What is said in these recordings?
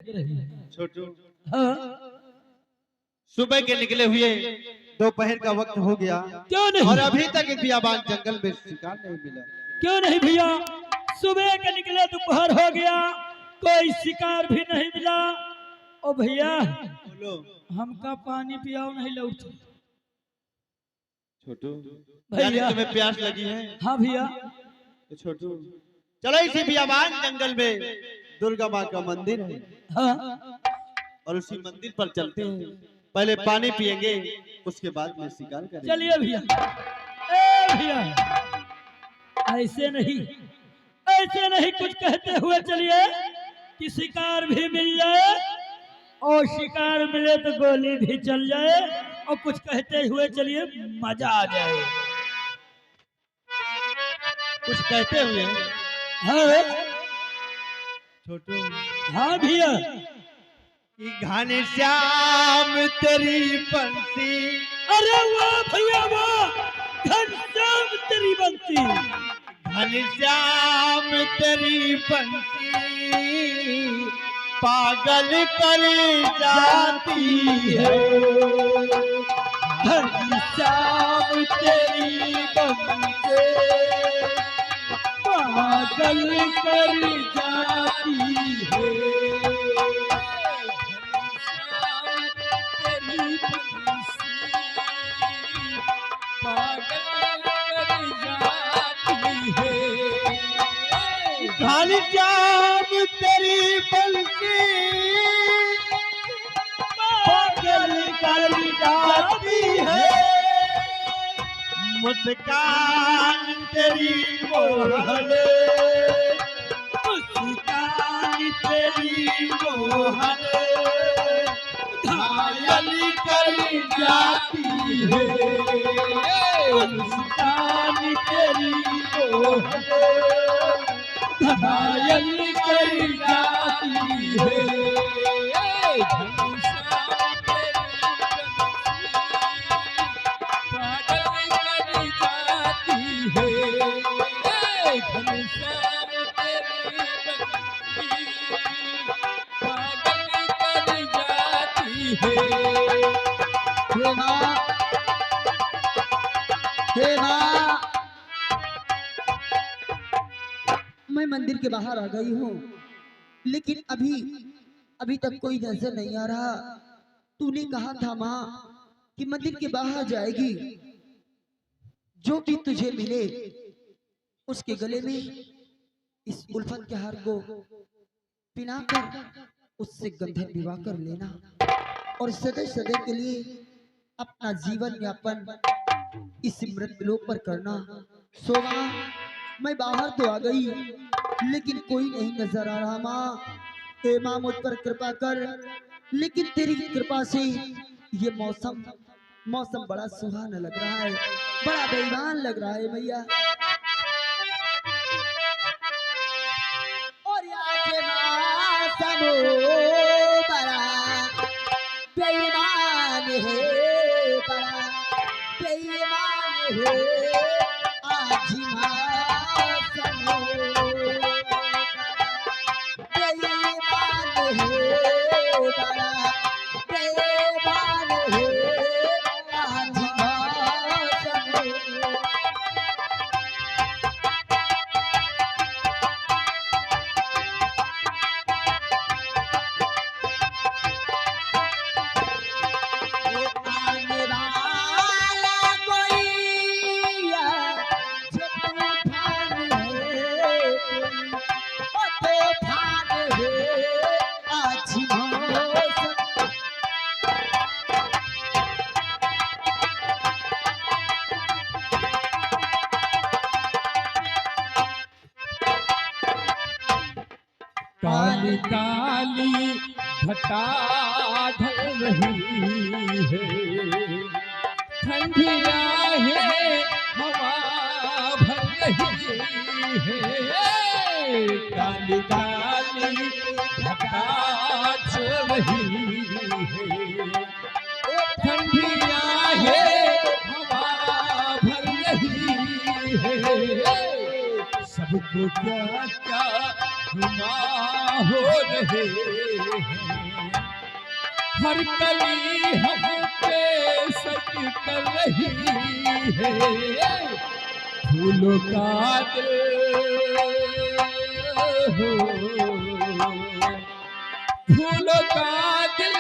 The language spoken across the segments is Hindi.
लग रही है छोटू, हाँ सुबह के निकले हुए दोपहर का वक्त हो गया क्यों नहीं और अभी तक एक बियाबान जंगल में शिकार नहीं मिला। क्यों नहीं भैया सुबह के निकले दोपहर हो गया कोई शिकार भी नहीं मिला। ओ भैया बोलो हमका पानी पियाओ नहीं लौट छोटू, भैया। यानी तुम्हें प्यास लगी है? हाँ भैया तो छोटू चलो इसी बियाबान जंगल में दुर्गा माँ का मंदिर है हाँ और उसी मंदिर पर चलते हैं। पहले पानी पिएंगे उसके बाद में शिकार करेंगे। चलिए भैया ए भैया ऐसे नहीं कुछ कहते हुए चलिए कि शिकार भी मिल जाए और शिकार मिले तो गोली भी चल जाए और कुछ कहते हुए चलिए मजा आ जाए। कुछ कहते हुए हाँ छोटू, हाँ भैया कि घने श्याम तेरी बंसी, अरे वाह भैया वाह घनश्याम तेरी बंसी घने श्याम तेरी बंसी पागल कर जाती है। घनश्याम तेरी बंसी पागल कर जाती है। घनश्याम तेरी बंसी पागल कर जाती है। मुस्कान तेरी मोहन, मुस्कान तेरी मोहन घायल कर जाती है। मुस्कान तेरी मोहन घायल कर जाती है। मैं मंदिर के बाहर आ गई हूँ लेकिन अभी तक कोई नजर नहीं आ रहा। तूने कहा था माँ कि मंदिर के बाहर जाएगी, जो भी तुझे मिले उसके गले में इस उल्फत के हार को पिनाकर उससे गंधर्व विवाह कर लेना और सदैव सदैव के लिए अपना जीवन यापन इस मृतलोक पर करना। सोमा मैं बाहर तो आ गई लेकिन कोई नहीं नजर आ रहा। माँ ए माँ मुझ पर कृपा कर, लेकिन तेरी कृपा से ये मौसम बड़ा सुहाना लग रहा है, बड़ा बेईमान लग रहा है मैया। और ये मौसम बड़ा बेईमान है, बड़ा बेईमान है। आज मौसम बेईमान है, बड़ा बेईमान है। आज मौसम आने वाला कोई जो तूफान है, ओ तूफान है। आज मौसम काली काली घटा ढल रही है, ठंडिया है हवा भर रही है। काली काली घटा चल रही है, ठंडिया है हवा भर रही है। सबको क्या क्या जुमा हो रहे हैं, हर कली हम पे सच कर रही है, फूलों का दिल हो, फूलों का दिल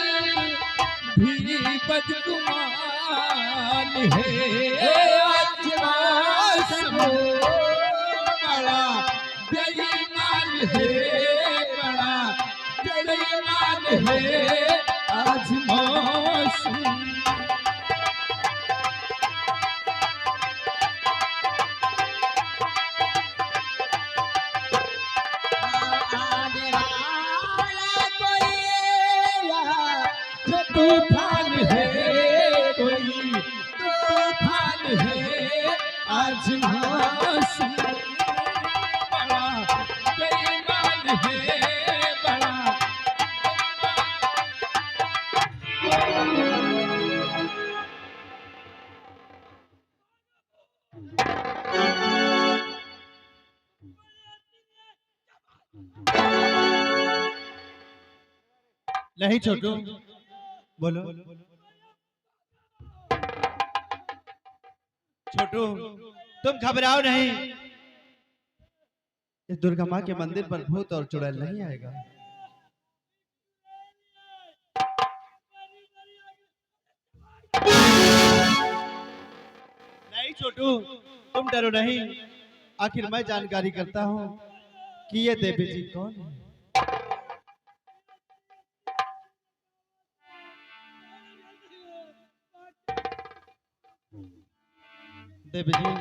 भी बदगुमान है, आज मौसम बड़ा बेईमान है, बड़ा बेईमान है आज मौसम। आने वाला कोई जो तूफान है, कोई तूफान है आज मौसम बड़ा बेईमान है, बड़ा नहीं छोटू, बोलो छोटू, तुम घबराओ नहीं। इस दुर्गा माँ के मंदिर पर भूत और चुड़ैल नहीं आएगा। नहीं छोटू, तुम डरो नहीं। आखिर मैं जानकारी करता हूँ कि ये देवी जी कौन है। देवी जी,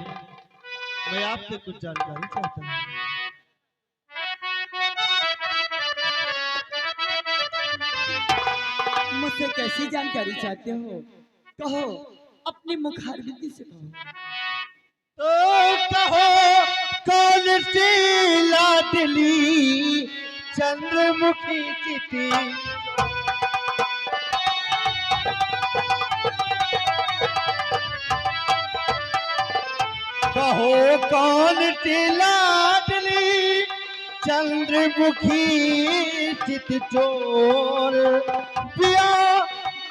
मैं आपसे कुछ जानकारी चाहता हूँ। मुझसे कैसी जानकारी चाहते हो? कहो, अपनी मुखारबिंदी से कहो। तो कहो कौन सी लाडली चंद्रमुखी चिट्ठी, कहो कौन सी लाडली चंद्रमुखी चित चोर, पिया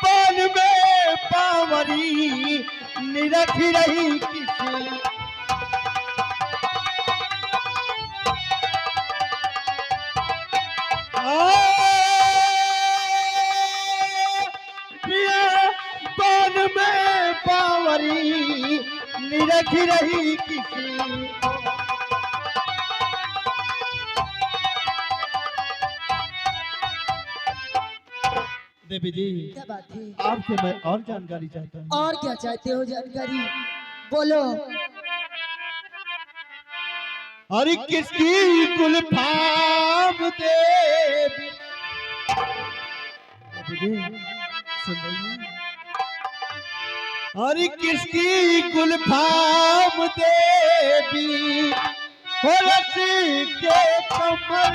बन में पावरी निरख रही किसी, पिया बन में पावरी निरख रही किसी। देवी जी, क्या बात है? आपसे मैं और जानकारी चाहता हूँ। और क्या चाहते हो जानकारी? बोलो। अरे किसकी गुलफाम देवी, देवी जी सुन रही हैं? अरे किसकी गुलफाम देवी, हो रसी के कमर,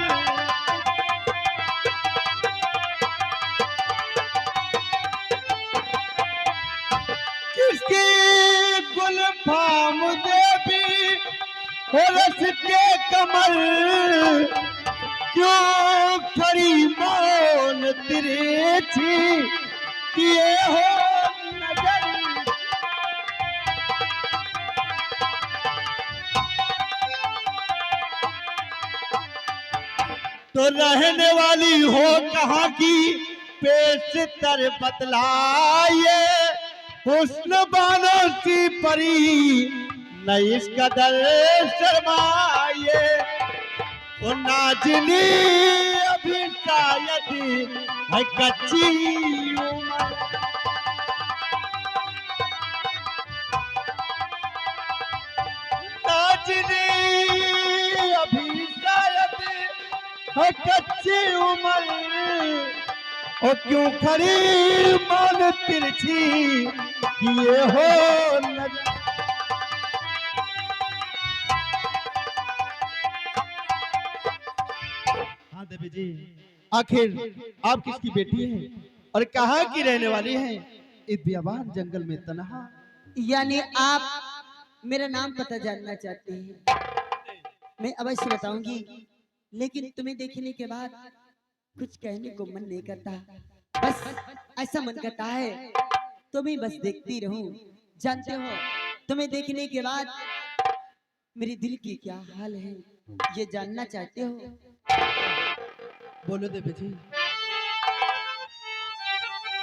किसकी गुलफाम देवी, हो रस के कमर, क्यों खड़ी मौन तिरछी किए हो नजर, तो रहने वाली हो कहाँ की पेश तर बतलाए, हुस्न बानो सी परी न इस कदर शर्माए, वो नाजनी अभी शायद है कच्ची उम्र, नाजनी अभी शायद है कच्ची उम्र, और क्यों खड़ी मान तिरछी किए हो नजर। हाँ देवी जी, आखिर आप किसकी बेटी हैं और कहाँ की रहने वाली हैं इस बियाबान जंगल में तन्हा? यानी आप मेरा नाम पता जानना चाहते हैं? मैं अवश्य बताऊंगी। लेकिन तुम्हें देखने के बाद कुछ कहने को मन नहीं करता। बस ऐसा मन करता है तुम्हें बस देखती रहूं। जानते हो तुम्हें देखने के बाद मेरे दिल की क्या हाल है, ये जानना चाहते हो? बोलो देवी जी।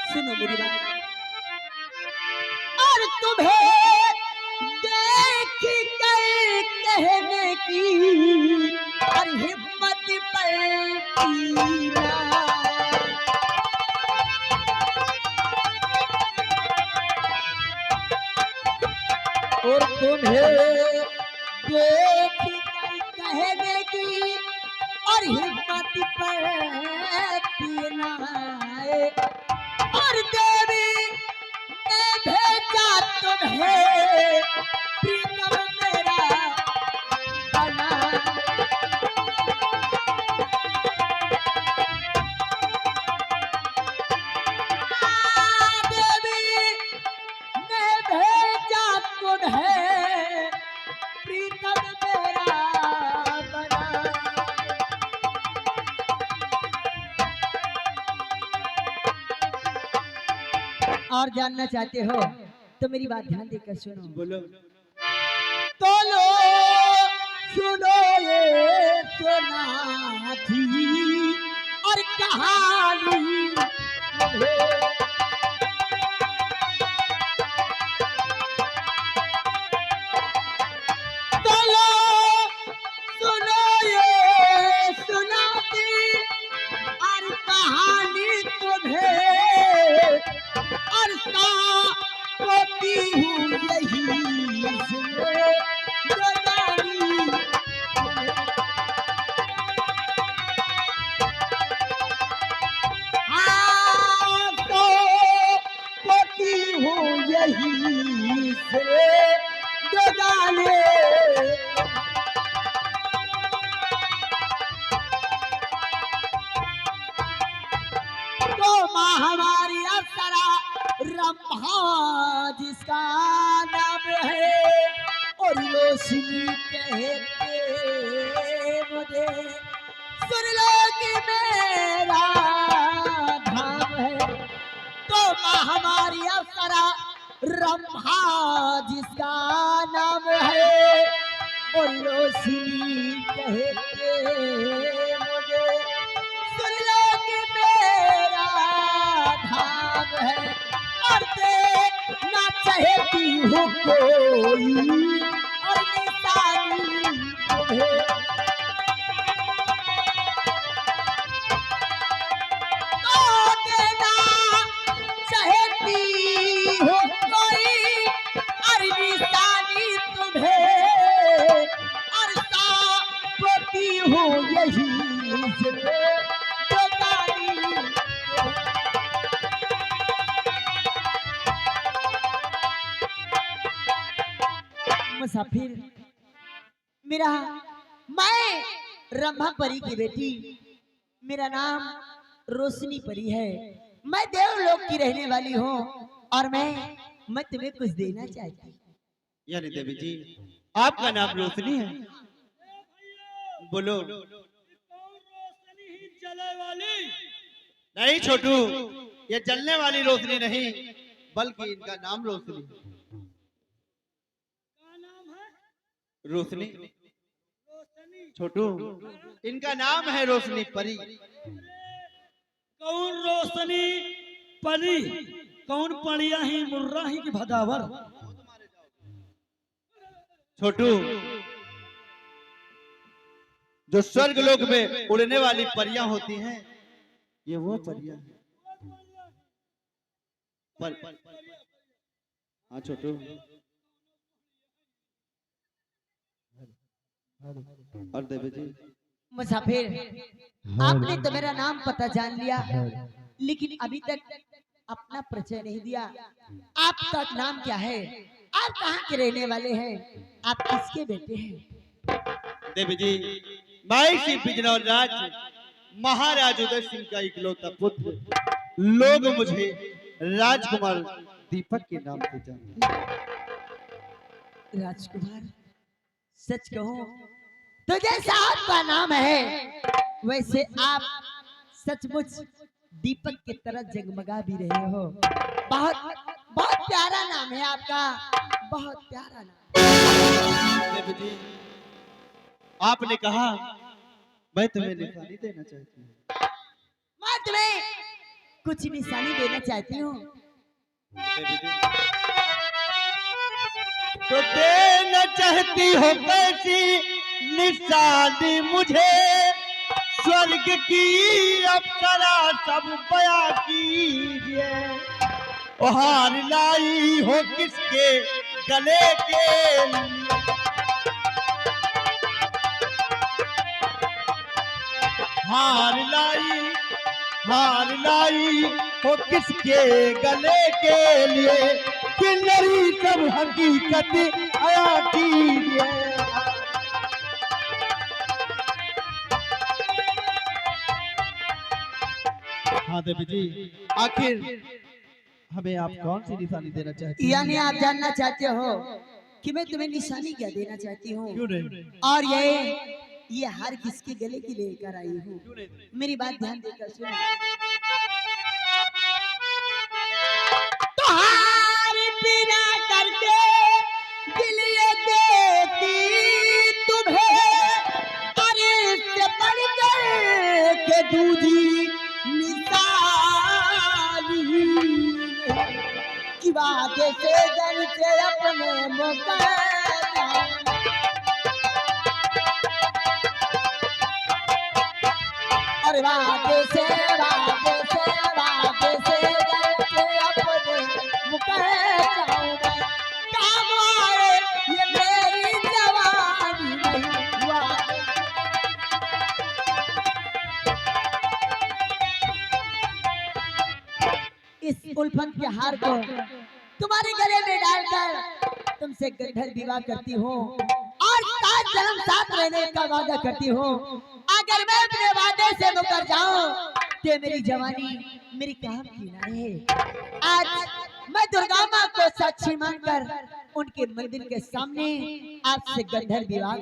सुनो मेरी बात। और तुम्हें देख कर कहने की और हिम्मत पड़ती ना। और तुम्हें देख कर कहने की और हिम्मत पड़ती ना। और देवी ने भेजा तुम्हें प्रीतम मेरा बना। देवी ने भेजा तुम्हें प्रीतम मेरा बना। और जानना चाहते हो तो मेरी बात ध्यान देकर सुनो। बोलो। तो लो सुनो ये सुना थी और कहानी तो लो सुनो ये सुनाती और कहानी तुम्हें और होती हूँ यही से जगानी। हाँ तो होती हूँ यही से जगाने। तो माँ हमारी अप्सरा रंभा जिसका नाम है और रोशनी कहते मुझे सुन लो कि मेरा धाम है। तो माँ हमारी अप्सरा रंभा जिसका नाम है और रोशनी कहते मुझे सुन लो कि मेरा धाम है। और देखना चाहती हूँ कोई और निशानी तुम्हें। तो देना चाहती हूँ कोई और निशानी तुम्हें। और सापती हूँ यही से जगानी। मुसाफिर मेरा मैं रंभा परी की बेटी, मेरा नाम रोशनी परी है। मैं देवलोक की रहने वाली हूँ और मैं तुम्हें कुछ देना चाहती हूँ। यानी देवी जी आपका नाम रोशनी है। बोलो। कौन रोशनी ही जले वाली? नहीं छोटू, ये जलने वाली रोशनी नहीं बल्कि इनका नाम रोशनी है। क्या नाम है? रोशनी। रोशनी। छोटू इनका नाम है रोशनी परी। कौन रोशनी परी? कौन पड़िया ही मुर्रा ही की भदावर? छोटू जो स्वर्ग लोक में उड़ने वाली परियां होती हैं ये वो परियां हैं। हाँ छोटू। और देवी जी मुसाफिर आपने तो मेरा नाम पता जान लिया लेकिन अभी तक अपना परिचय नहीं दिया। आपका नाम क्या है? आप कहाँ के रहने वाले हैं? आप किसके बेटे हैं? देवी जी मैं श्री बिजनौर राज महाराज उदय सिंह का इकलौता पुत्र, लोग मुझे राजकुमार दीपक के नाम से जानते हैं। राजकुमार, सच कहो तो जैसा आपका नाम है वैसे आप सचमुच दीपक की तरह जगमगा भी रहे हो। बहुत बहुत प्यारा नाम है आपका, बहुत प्यारा नाम। देवी जी, आपने कहा मैं तुम्हें निशानी देना चाहती हूँ। मैं तुम्हें कुछ निशानी देना चाहती हूँ। देवी जी, तो देना चाहती हो कैसी निशानी मुझे, स्वर्ग की अप्सरा सब बया कीजिए। ओ हार लाई हो किसके गले के लिए, हार लाई हो किसके गले के लिए, कि नरी सब हकीकत आया कीजिए। हाँ देवी जी, आखिर हमें आप कौन सी निशानी देना चाहती हैं? यानी आप जानना चाहते हो कि मैं तुम्हें निशानी क्या देना चाहती हूँ, क्यों नहीं? और ये हार किसके गले की लेकर आई हूँ। मेरी बात ध्यान देकर सुनो। तो हार बिना करके दिल ये देती तुम्हें, अरे इससे बढ़ के दूजी निशानी कि वादे से जन के अपने मुकद्दर, अरे वादे से जन के अपने मुकद्दर काम आए ये मेरी जवानी वादे। इस उल्फत के हार को तुम्हारे गले में डालकर तुमसे गंधर्व विवाह करती हूँ और 7 जन्म साथ रहने का वादा करती हूँ। अगर मैं अपने वादे से मुकर जाऊं तो मेरी जवानी मेरी काम की ना है। आज मैं दुर्गा माँ को साक्षी मानकर उनके मंदिर के सामने आपसे गंधर्व विवाह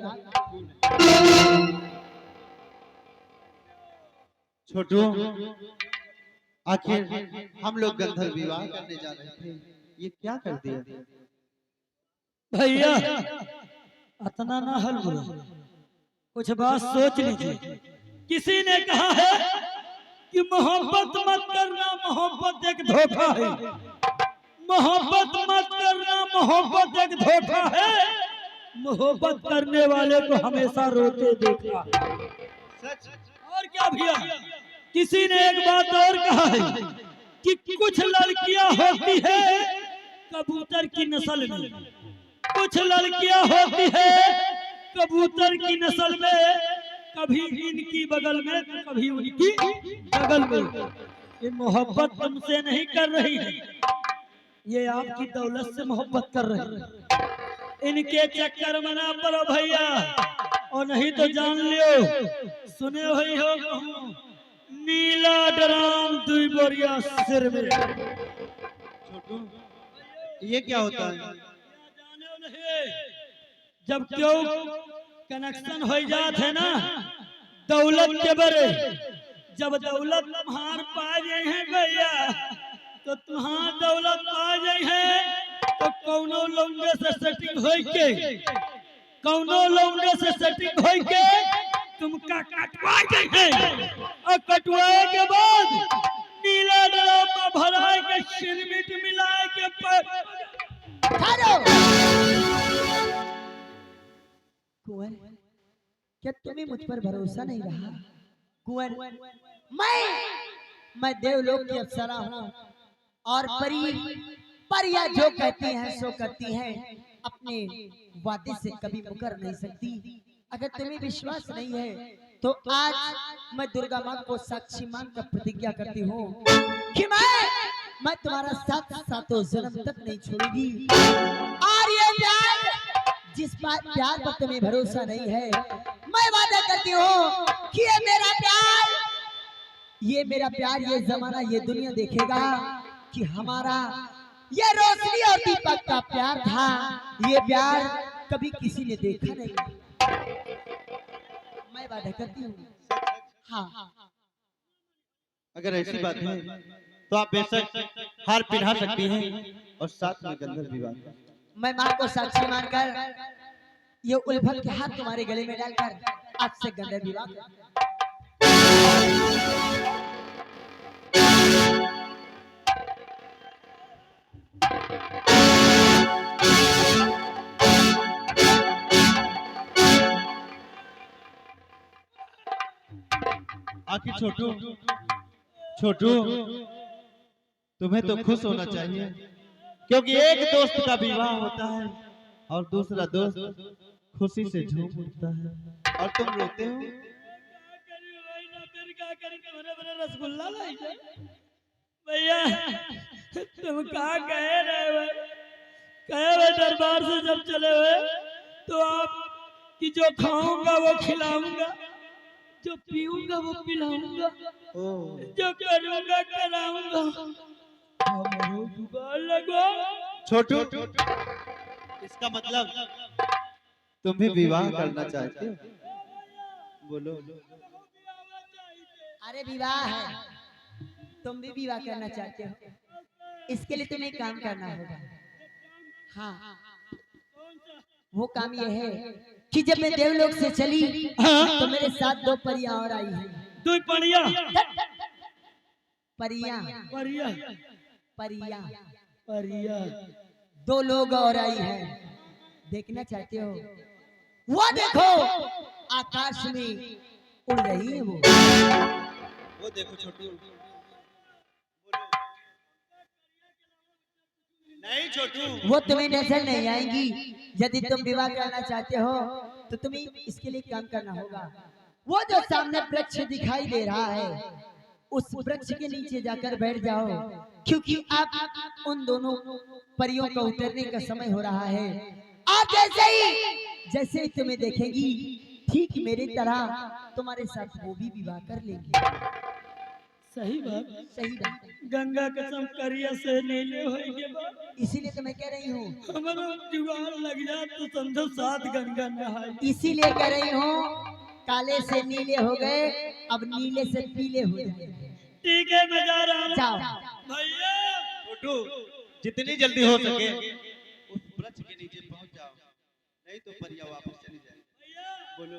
छोटू, आखिर हम लोग गंधर्व विवाह करने जा रहे थे, ये क्या कर दिया? भैया इतना ना हल बोलो, कुछ बात सोच लीजिए। किसी ने कहा है कि मोहब्बत मत करना, मोहब्बत एक धोखा है। मोहब्बत मत करना, मोहब्बत एक धोखा है। मोहब्बत करने वाले को हमेशा रोते देखा। और क्या भैया, किसी ने एक बात और कहा है कि कुछ लड़कियां होती है कबूतर की नस्ल में, कुछ लड़कियां होती है कबूतर की नस्ल में, कभी इनकी बगल में तो कभी उनकी बगल में। ये मोहब्बत तुमसे नहीं कर रही है, ये आपकी दौलत से मोहब्बत कर रही है। इनके चक्कर में ना पड़ो भैया, और नहीं तो जान लियो, सुने हुई हो कहूं, नीला ड्राम 2 बोरिया सिर में। छोटू, ये क्या होता है? जब क्यों कनेक्शन हो जात है ना दौलत के बरे, जब दौलत तुम्हार पा जाए हैं भैया, तो तुम्हार दौलत पा जाए हैं तो कौनो लौंडे से सेटिंग होई के, कौनो लौंडे से सेटिंग होई के तुमका कटवा जाए हैं, और कटवाए के बाद नीला ड्राम में भराए के सिरमिट मिलाए के कुंवर, क्या तुम्हें मुझ पर भरोसा नहीं रहा? कुंवर, मैं देवलोक की अप्सरा हूँ और परियां जो कहती हैं सो करती हैं, अपने वादे से कभी मुकर नहीं सकती। अगर तुम्हें विश्वास नहीं है तो आज मैं दुर्गा माँ को साक्षी मानकर प्रतिज्ञा करती हूँ कि मैं तुम्हारा साथ सातों जन्म तक नहीं छोड़ूंगी। और ये प्यार, जिस प्यार पर तुम्हें भरोसा नहीं है, मैं वादा करती हूँ कि ये मेरा प्यार ये जमाना ये दुनिया देखेगा कि हमारा ये रोशनी और दीपक का प्यार था। ये प्यार कभी किसी ने देखा नहीं। मैं वादा करती हूँ। हाँ अगर ऐसी बात है तो आप बेशक हार पहना सकती हैं और साथ में गंधर्व विवाह का। मैं माँ को साक्षी मानकर ये उल्फत के हाथ तुम्हारे गले में डालकर आज से गंधर्व विवाह कर। आखिर छोटू छोटू तुम्हें तो खुश होना चाहिए क्योंकि एक दोस्त का विवाह होता है और दूसरा दोस्त खुशी से झूम उठता है और तुम रोते हो। रसगुल्ला लाई जाए। भैया तुम कहाँ गए रहे हुए? कहे हुए दरबार से जब चले हुए तो आप कि जो खाऊंगा वो खिलाऊंगा, जो पीऊंगा वो पिलाऊंगा, जो करूंगा कराऊंगा। हमारो जुगाड़ लगो। छोटू इसका मतलब तुम भी विवाह करना चाहते हो? बोलो। अरे विवाह है, तुम भी विवाह करना चाहते हो, इसके लिए तुम्हें काम करना होगा। हाँ वो काम ये है कि जब मैं देवलोक से चली तो मेरे साथ दो परियां और आई हैं। दो परियां? परियां परियां परियां परियां दो लोग और आई हैं। देखना चाहते हो? वो देखो आकाश में उड़ रही है वो देखो छोटू। नहीं छोटू वो तुम्हें नजर नहीं आएंगी। यदि तुम विवाह करना चाहते हो तो तुम्हें इसके लिए काम करना होगा। वो जो सामने वृक्ष दिखाई दे रहा है उस वृक्ष के नीचे जाकर बैठ जाओ, क्योंकि आप उन दोनों परियों का उतरने का समय हो रहा है। आप जैसे ही तुम्हें देखेंगी ठीक मेरी तरह तुम्हारे साथ वो भी विवाह कर लेंगे। सही बात। सही बात। गंगा कसम करिया से नीले होएंगे बाप। इसीलिए तो मैं कह रही हूँ, हमारा जुगाड़ लग जाए तो समझो 7 गंगा नहाए। इसीलिए कह रही हूँ काले से नीले हो गए, अब नीले से पीले हो गए। ठीक है मैं जा रहा हूँ। जाओ भैया छोटू जितनी जल्दी हो सके उस वृक्ष के नीचे पहुंच जाओ, नहीं तो परिया वापस चली जाए। बोलो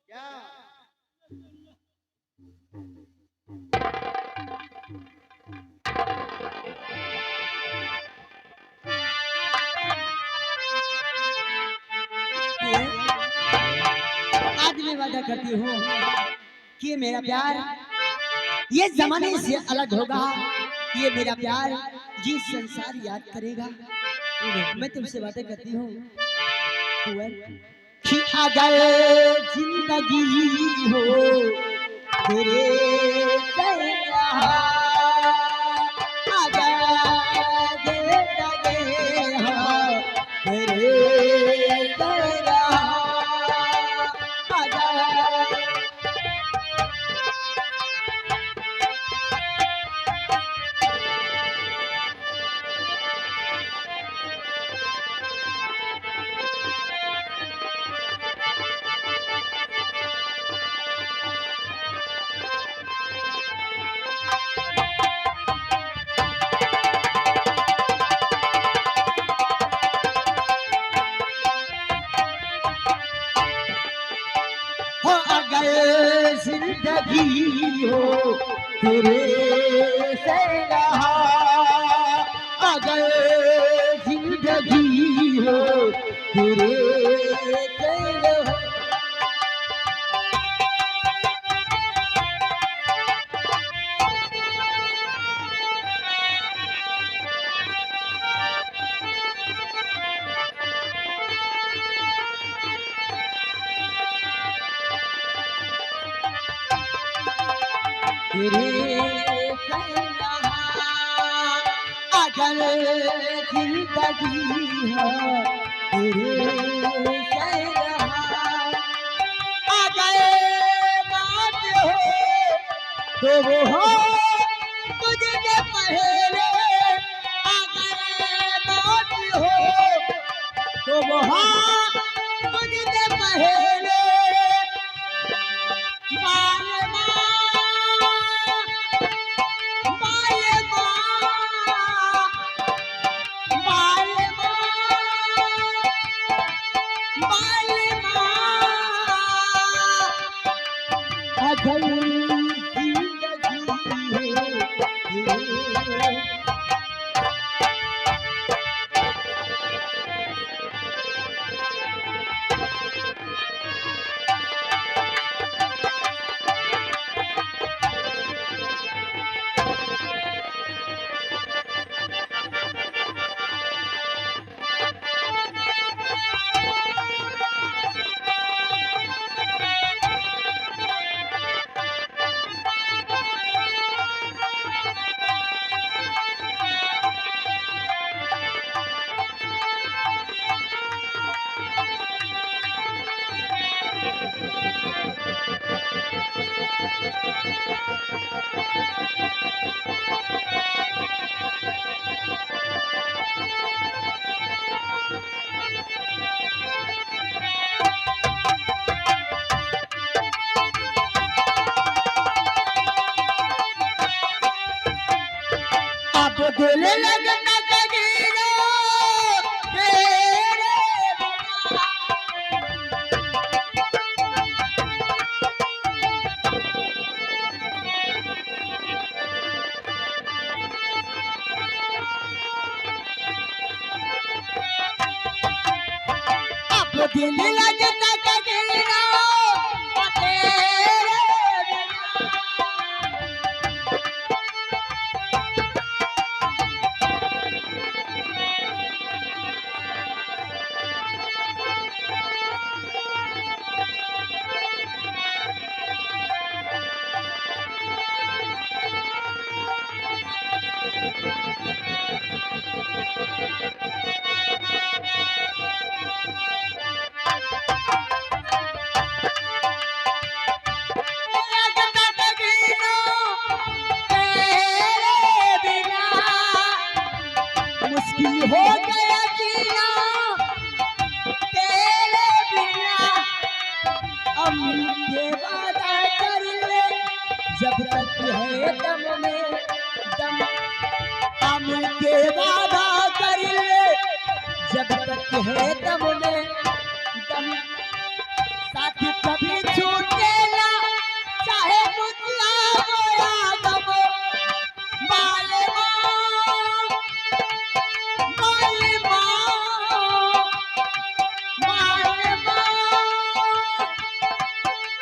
क्या? आज मैं वादा करती हूँ कि मेरा प्यार ये जमाने से अलग होगा। ये मेरा प्यार ये संसार याद करेगा। मैं तुमसे वादा करती हूँ कि अगर जिंदगी हो तेरे अगर जिंदगी हो तेरे अगर जिंदगी हो तेरे से रहा, अगर जिंदगी हो तेरे से रहा। तेरे अगर जिंदगी हो तेरे अगर बात हो तो वो हो मुझे पहले, अगर बात हो तो वो हो मुझे पहले। अब दिल लगता कबीरा तेरे अब दिल लगता कबीरा तेरे लगता कबीरा तेरे बिना मुश्किल हो गया जीना तेरे बिना अब मिलके वादा कर ले जब तक है दम में दम अब मिलके वादा कर ले जब तक है दम में दम साथ कभी छूटे ना चाहे मुझला हो या गम मालवा मालवा मालवा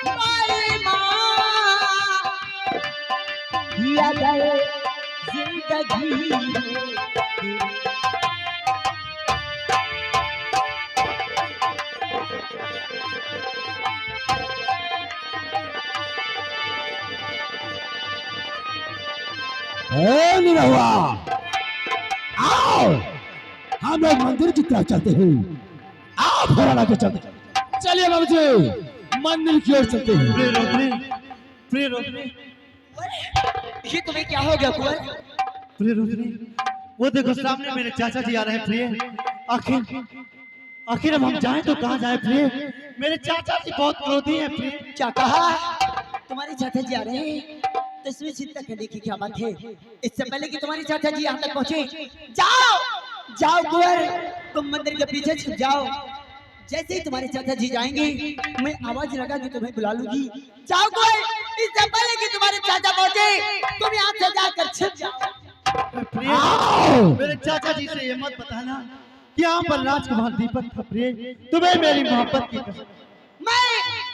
मालवा किया गए जिंदगी में ए निरहुआ, आओ हम लोग मंदिर की तरफ चलते हैं। आओ फौरन आगे चलते हैं। चलिए बाबू जी मंदिर की ओर चलते हैं। प्रिय रोकने, प्रिय रोकने, ये तुम्हें क्या हो गया कुंवर? प्रिय रोकने, वो देखो सामने मेरे चाचा जी आ रहे हैं प्रिय। आखिर आखिर अब हम जाएं तो कहाँ जाएं प्रिय? मेरे चाचा जी बहुत क्रोधी हैं प्रिय। क्या कहा? तुम्हारे चाचा जी आ रहे हैं तो इसमें चिंता करने की क्या बात है? इससे पहले कि तुम्हारे चाचा जी यहाँ तक पहुँचे, जाओ जाओ कुंवर, तुम मंदिर के पीछे छुप जाओ। जैसे ही तुम्हारे चाचा जी जाएंगे मैं आवाज लगा के तुम्हें बुला लूंगी। जाओ कुंवर, इससे पहले कि तुम्हारे चाचा पहुँचे तुम यहाँ से जाकर छिप जाओ। प्रिय, मेरे चाचा जी से ये मत बताना कि यहाँ पर राजकुमार दीपक था प्रिय। तुम्हें मेरी मोहब्बत की कसम। मैं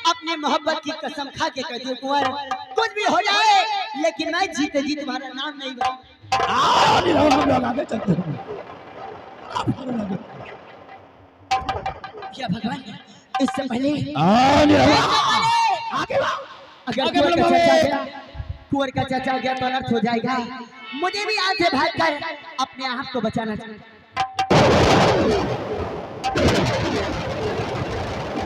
अपनी मोहब्बत की कसम खा के कहती हूँ कुंवर, कुछ भी हो जाए लेकिन मैं जीते जी तुम्हारा नाम नहीं बताऊंगा। आओ निरहुआ, हम लोग आगे चलते हैं। आओ फौरन आगे। क्या भगवान, इससे पहले आओ निरहुआ, आगे बढ़ो। अगर आगे कुंवर का बढ़ो। चाचा गया, कुंवर का चाचा गया तो अनर्थ हो जाएगा। मुझे भी यहाँ से भागकर अपने आप को बचाना चाहिए।